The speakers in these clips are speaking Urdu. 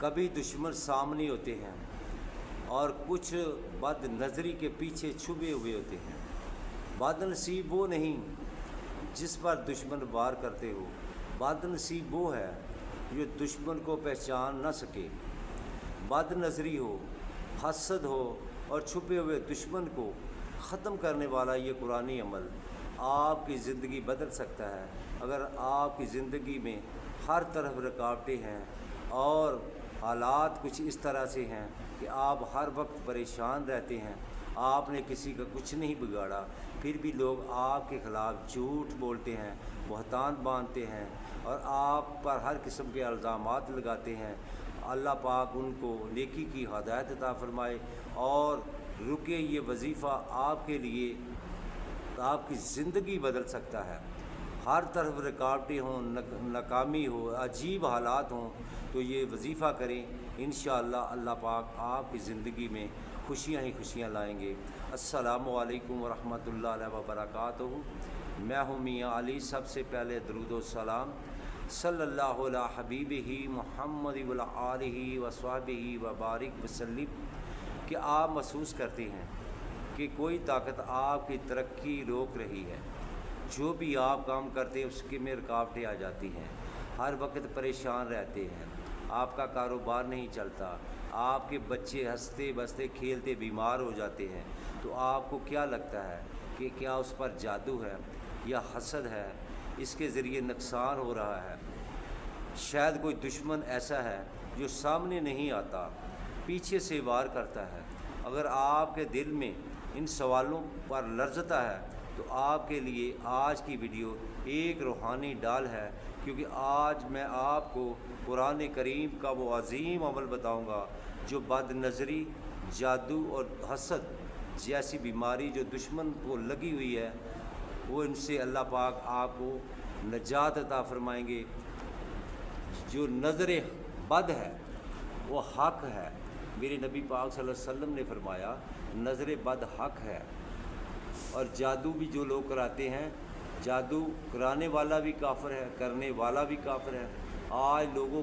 کبھی دشمن سامنے ہوتے ہیں اور کچھ بد نظری کے پیچھے چھپے ہوئے ہوتے ہیں۔ بد نصیب وہ نہیں جس پر دشمن وار کرتے ہو، بد نصیب وہ ہے جو دشمن کو پہچان نہ سکے۔ بد نظری ہو، حسد ہو اور چھپے ہوئے دشمن کو ختم کرنے والا یہ قرآنی عمل آپ کی زندگی بدل سکتا ہے۔ اگر آپ کی زندگی میں ہر طرف رکاوٹیں ہیں اور حالات کچھ اس طرح سے ہیں کہ آپ ہر وقت پریشان رہتے ہیں، آپ نے کسی کا کچھ نہیں بگاڑا، پھر بھی لوگ آپ کے خلاف جھوٹ بولتے ہیں، بہتان باندھتے ہیں اور آپ پر ہر قسم کے الزامات لگاتے ہیں، اللہ پاک ان کو نیکی کی ہدایت عطا فرمائے اور رکے یہ وظیفہ آپ کے لیے آپ کی زندگی بدل سکتا ہے۔ ہر طرف رکاوٹیں ہوں، ناکامی ہو، عجیب حالات ہوں تو یہ وظیفہ کریں، انشاءاللہ اللہ پاک آپ کی زندگی میں خوشیاں ہی خوشیاں لائیں گے۔ السلام علیکم ورحمۃ اللہ وبرکاتہ۔ میں ہوں میاں علی۔ سب سے پہلے درود و سلام صلی اللہ علیہ حبیبہ محمد وعلی آلہ وصحبہ وبارک وسلم کہ آپ محسوس کرتے ہیں کہ کوئی طاقت آپ کی ترقی روک رہی ہے۔ جو بھی آپ کام کرتے ہیں اس کے میں رکاوٹیں آ جاتی ہیں، ہر وقت پریشان رہتے ہیں، آپ کا کاروبار نہیں چلتا، آپ کے بچے ہنستے بستے کھیلتے بیمار ہو جاتے ہیں، تو آپ کو کیا لگتا ہے کہ کیا اس پر جادو ہے یا حسد ہے، اس کے ذریعے نقصان ہو رہا ہے؟ شاید کوئی دشمن ایسا ہے جو سامنے نہیں آتا، پیچھے سے وار کرتا ہے۔ اگر آپ کے دل میں ان سوالوں پر لرزتا ہے تو آپ کے لیے آج کی ویڈیو ایک روحانی ڈال ہے، کیونکہ آج میں آپ کو قرآن کریم کا وہ عظیم عمل بتاؤں گا جو بد نظری، جادو اور حسد جیسی بیماری جو دشمن کو لگی ہوئی ہے، وہ ان سے اللہ پاک آپ کو نجات عطا فرمائیں گے۔ جو نظر بد ہے وہ حق ہے، میرے نبی پاک صلی اللہ علیہ وسلم نے فرمایا نظر بد حق ہے۔ اور جادو بھی جو لوگ کراتے ہیں، جادو کرانے والا بھی کافر ہے، کرنے والا بھی کافر ہے۔ آج لوگوں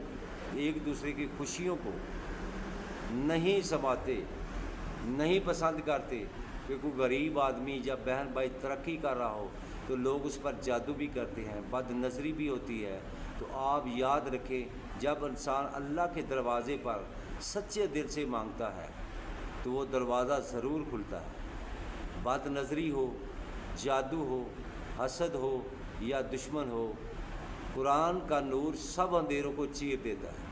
ایک دوسرے کی خوشیوں کو نہیں سماتے، نہیں پسند کرتے کہ کوئی غریب آدمی یا بہن بھائی ترقی کر رہا ہو تو لوگ اس پر جادو بھی کرتے ہیں، بد نظری بھی ہوتی ہے۔ تو آپ یاد رکھیں، جب انسان اللہ کے دروازے پر سچے دل سے مانگتا ہے تو وہ دروازہ ضرور کھلتا ہے۔ بد نظری ہو، جادو ہو، حسد ہو یا دشمن ہو، قرآن کا نور سب اندھیروں کو چیر دیتا ہے،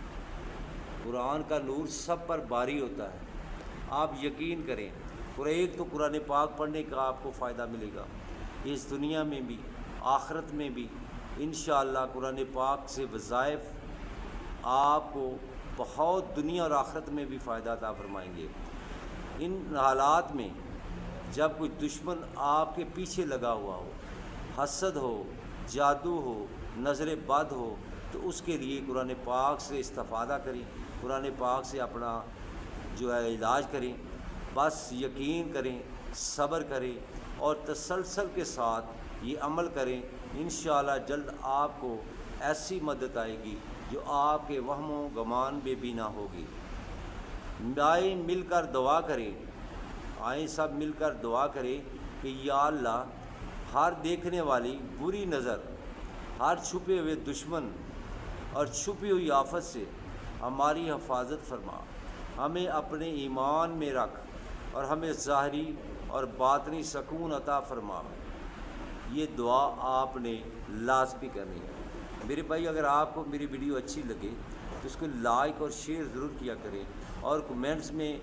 قرآن کا نور سب پر باری ہوتا ہے۔ آپ یقین کریں، اور ایک تو قرآن پاک پڑھنے کا آپ کو فائدہ ملے گا اس دنیا میں بھی، آخرت میں بھی۔ انشاءاللہ قرآن پاک سے وظائف آپ کو بہت دنیا اور آخرت میں بھی فائدہ عطا فرمائیں گے۔ ان حالات میں جب کوئی دشمن آپ کے پیچھے لگا ہوا ہو، حسد ہو، جادو ہو، نظر بد ہو، تو اس کے لیے قرآن پاک سے استفادہ کریں، قرآن پاک سے اپنا جو ہے علاج کریں۔ بس یقین کریں، صبر کریں اور تسلسل کے ساتھ یہ عمل کریں، انشاءاللہ جلد آپ کو ایسی مدد آئے گی جو آپ کے وہم و گمان میں بھی نہ ہوگی۔ آئیں مل کر دعا کریں، آئیں سب مل کر دعا کریں کہ یا اللہ، ہر دیکھنے والی بری نظر، ہر چھپے ہوئے دشمن اور چھپی ہوئی آفت سے ہماری حفاظت فرما، ہمیں اپنے ایمان میں رکھ اور ہمیں ظاہری اور باطنی سکون عطا فرما۔ یہ دعا آپ نے لازمی کرنی ہے۔ میرے بھائی، اگر آپ کو میری ویڈیو اچھی لگے تو اس کو لائک اور شیئر ضرور کیا کریں اور کمنٹس میں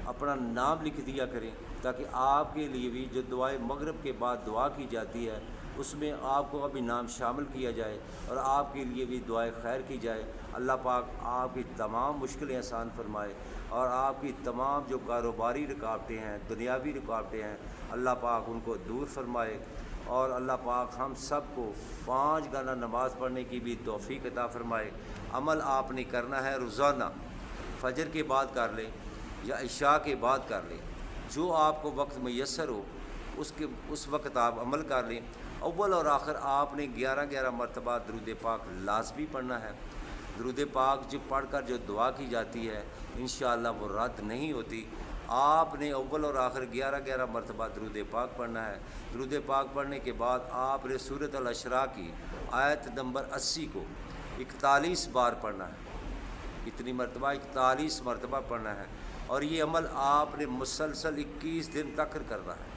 اپنا نام لکھ دیا کریں، تاکہ آپ کے لیے بھی جو دعائے مغرب کے بعد دعا کی جاتی ہے اس میں آپ کو ابھی نام شامل کیا جائے اور آپ کے لیے بھی دعائے خیر کی جائے۔ اللہ پاک آپ کی تمام مشکلیں آسان فرمائے اور آپ کی تمام جو کاروباری رکاوٹیں ہیں، دنیاوی رکاوٹیں ہیں، اللہ پاک ان کو دور فرمائے اور اللہ پاک ہم سب کو 5 گانا نماز پڑھنے کی بھی توفیق عطا فرمائے۔ عمل آپ نے کرنا ہے روزانہ، فجر کے بعد کر لیں یا عشاء کے بعد کر لیں، جو آپ کو وقت میسر ہو اس وقت آپ عمل کر لیں۔ اول اور آخر آپ نے 11 مرتبہ درود پاک لازمی پڑھنا ہے۔ درود پاک جو پڑھ کر جو دعا کی جاتی ہے انشاءاللہ وہ رد نہیں ہوتی۔ آپ نے اول اور آخر 11 مرتبہ درود پاک پڑھنا ہے۔ درود پاک پڑھنے کے بعد آپ نے سورۃ الاسراء کی آیت نمبر 80 کو 41 بار پڑھنا ہے۔ کتنی مرتبہ؟ 41 مرتبہ پڑھنا ہے، اور یہ عمل آپ نے مسلسل 21 دن تک کرنا ہے۔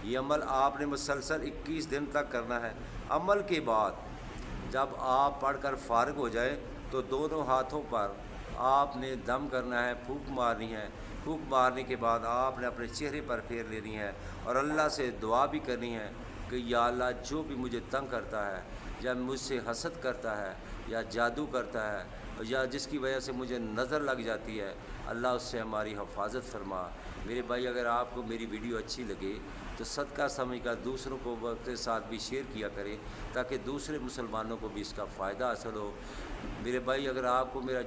یہ عمل آپ نے مسلسل 21 دن تک کرنا ہے۔ عمل کے بعد جب آپ پڑھ کر فارغ ہو جائے تو دونوں ہاتھوں پر آپ نے دم کرنا ہے، پھونک مارنی ہے۔ پھونک مارنے کے بعد آپ نے اپنے چہرے پر پھیر لینی ہے اور اللہ سے دعا بھی کرنی ہے کہ یا اللہ جو بھی مجھے تنگ کرتا ہے یا مجھ سے حسد کرتا ہے یا جادو کرتا ہے یا جس کی وجہ سے مجھے نظر لگ جاتی ہے، اللہ اس سے ہماری حفاظت فرما۔ میرے بھائی، اگر آپ کو میری ویڈیو اچھی لگے تو صدقہ سمجھ کر دوسروں کو کے ساتھ بھی شیئر کیا کریں تاکہ دوسرے مسلمانوں کو بھی اس کا فائدہ حاصل ہو۔ میرے بھائی، اگر آپ کو میرا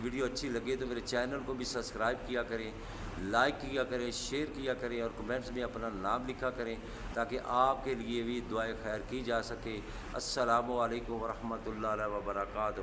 ویڈیو اچھی لگے تو میرے چینل کو بھی سبسکرائب کیا کریں، لائک کیا کریں، شیئر کیا کریں اور کمنٹس میں اپنا نام لکھا کریں تاکہ آپ کے لیے بھی دعائے خیر کی جا سکے۔ السلام علیکم ورحمۃ اللہ وبرکاتہ۔